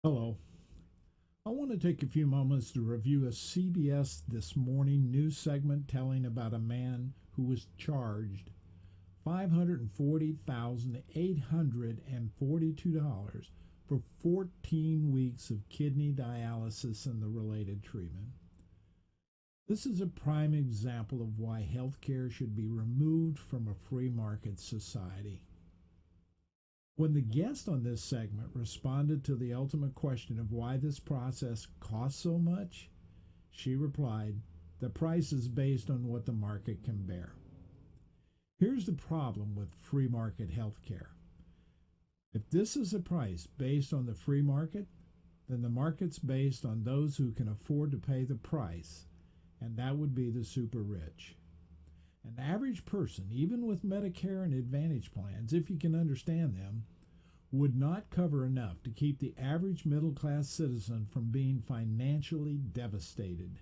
Hello. I want to take a few moments to review a CBS This Morning news segment telling about a man who was charged $540,842 for 14 weeks of kidney dialysis and the related treatment. This is a prime example of why healthcare should be removed from a free market society. When the guest on this segment responded to the ultimate question of why this process costs so much, she replied, "The price is based on what the market can bear." Here's the problem with free market healthcare. If this is a price based on the free market, then the market's based on those who can afford to pay the price, and that would be the super rich. An average person, even with Medicare and Advantage plans, if you can understand them, would not cover enough to keep the average middle class citizen from being financially devastated.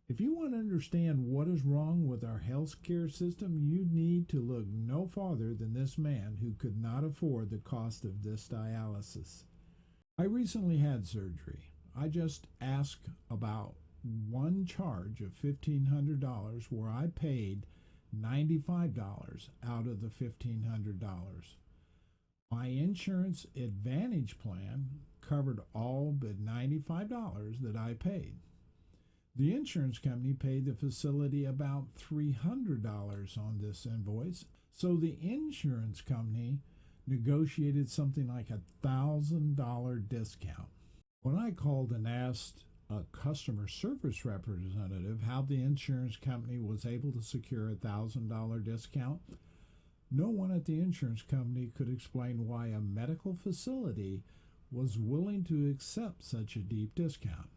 If you want to understand what is wrong with our health care system, you need to look no farther than this man who could not afford the cost of this dialysis. I recently had surgery. I just asked about one charge of $1,500 where I paid $95 out of the $1,500. My insurance Advantage plan covered all but $95 that I paid. The insurance company paid the facility about $300 on this invoice, so the insurance company negotiated something like $1,000 discount. When I called and asked a customer service representative how the insurance company was able to secure $1,000 discount, no one at the insurance company could explain why a medical facility was willing to accept such a deep discount.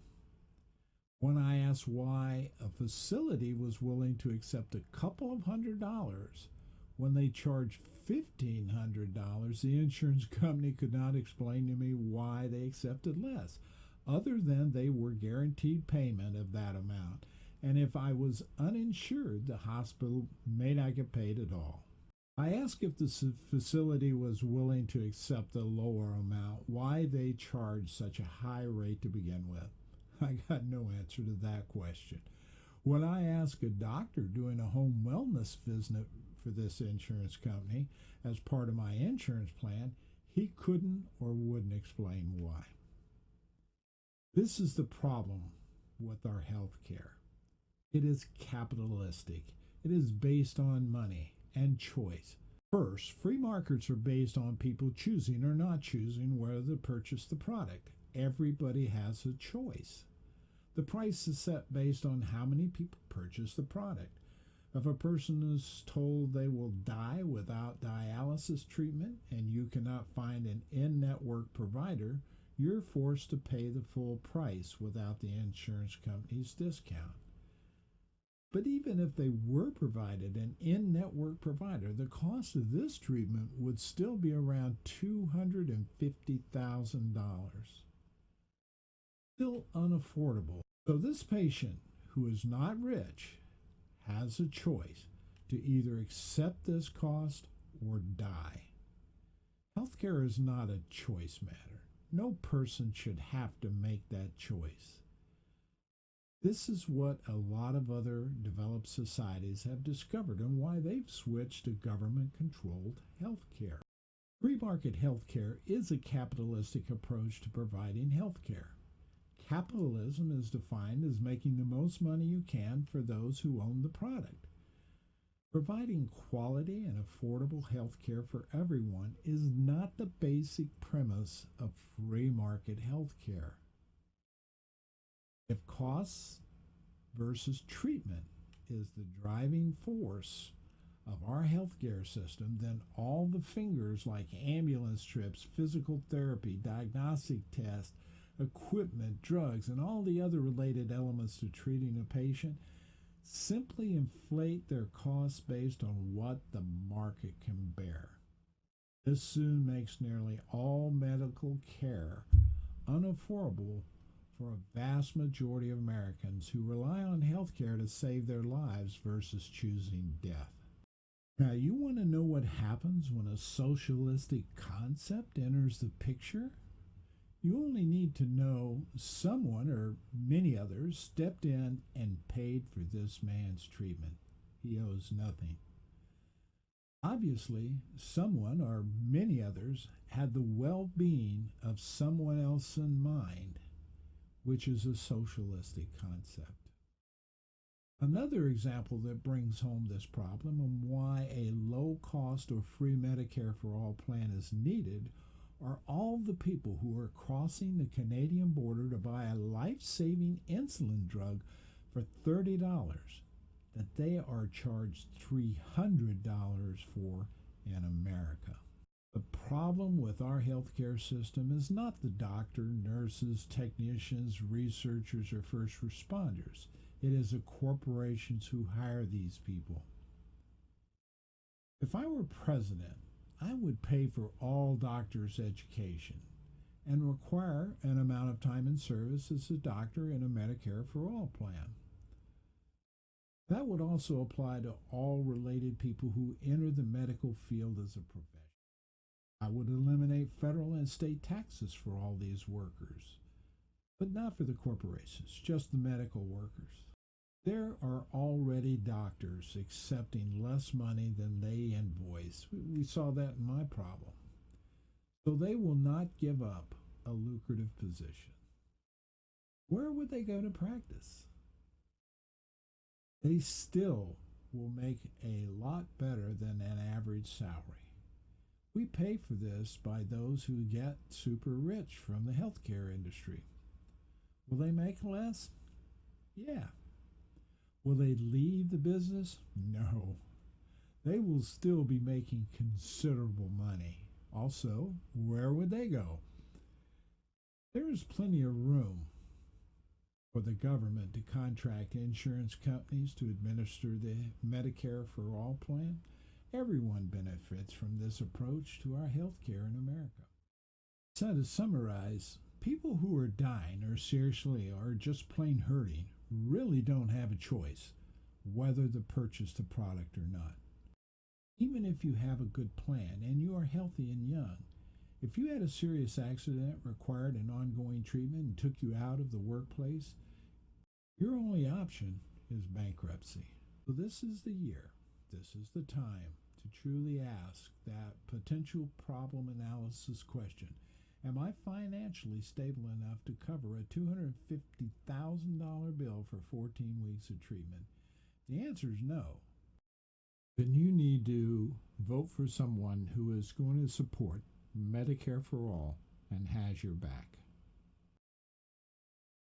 When I asked why a facility was willing to accept a couple of $100s when they charged $1,500, the insurance company could not explain to me why they accepted less, other than they were guaranteed payment of that amount, and if I was uninsured, the hospital may not get paid at all. I asked if the facility was willing to accept the lower amount, why they charged such a high rate to begin with. I got no answer to that question. When I asked a doctor doing a home wellness visit for this insurance company as part of my insurance plan, he couldn't or wouldn't explain why. This is the problem with our health care. It is capitalistic. It is based on money and choice. First, free markets are based on people choosing or not choosing whether to purchase the product. Everybody has a choice. The price is set based on how many people purchase the product. If a person is told they will die without dialysis treatment and you cannot find an in-network provider, you're forced to pay the full price without the insurance company's discount. But even if they were provided an in-network provider, the cost of this treatment would still be around $250,000. Still unaffordable. So this patient who is not rich has a choice to either accept this cost or die. Healthcare is not a choice matter. No person should have to make that choice. This is what a lot of other developed societies have discovered and why they've switched to government-controlled healthcare. Free market healthcare is a capitalistic approach to providing healthcare. Capitalism is defined as making the most money you can for those who own the product. Providing quality and affordable health care for everyone is not the basic premise of free market health care. If costs versus treatment is the driving force of our healthcare system, then all the fingers like ambulance trips, physical therapy, diagnostic tests, equipment, drugs, and all the other related elements to treating a patient simply inflate their costs based on what the market can bear. This soon makes nearly all medical care unaffordable for a vast majority of Americans who rely on health care to save their lives versus choosing death. Now, you want to know what happens when a socialistic concept enters the picture? You only need to know someone or many others stepped in and paid for this man's treatment. He owes nothing. Obviously, someone or many others had the well being of someone else in mind, which is a socialistic concept. Another example that brings home this problem and why a low cost or free Medicare for all plan is needed are all the people who are crossing the Canadian border to buy a life saving insulin drug for $30 that they are charged $300 for in America. The problem with our healthcare system is not the doctor, nurses, technicians, researchers, or first responders. It is the corporations who hire these people. If I were president, I would pay for all doctors' education and require an amount of time in service as a doctor in a Medicare for all plan. That would also apply to all related people who enter the medical field as a profession. I would eliminate federal and state taxes for all these workers, but not for the corporations, just the medical workers. There are already doctors accepting less money than they invoice. We saw that in my problem. So they will not give up a lucrative position. Where would they go to practice? They still will make a lot better than an average salary. We pay for this by those who get super rich from the healthcare industry. Will they make less? Yeah. Will they leave the business? No. They will still be making considerable money. Also, where would they go? There is plenty of room for the government to contract insurance companies to administer the Medicare for All plan. Everyone benefits from this approach to our health care in America. So to summarize, people who are dying or seriously or just plain hurting really don't have a choice whether to purchase the product or not. Even if you have a good plan and you are healthy and young, if you had a serious accident, required an ongoing treatment, and took you out of the workplace, your only option is bankruptcy. So this is the year, this is the time to truly ask that potential problem analysis question. Am I financially stable enough to cover a $250,000 bill for 14 weeks of treatment? The answer is no. Then you need to vote for someone who is going to support Medicare for all and has your back.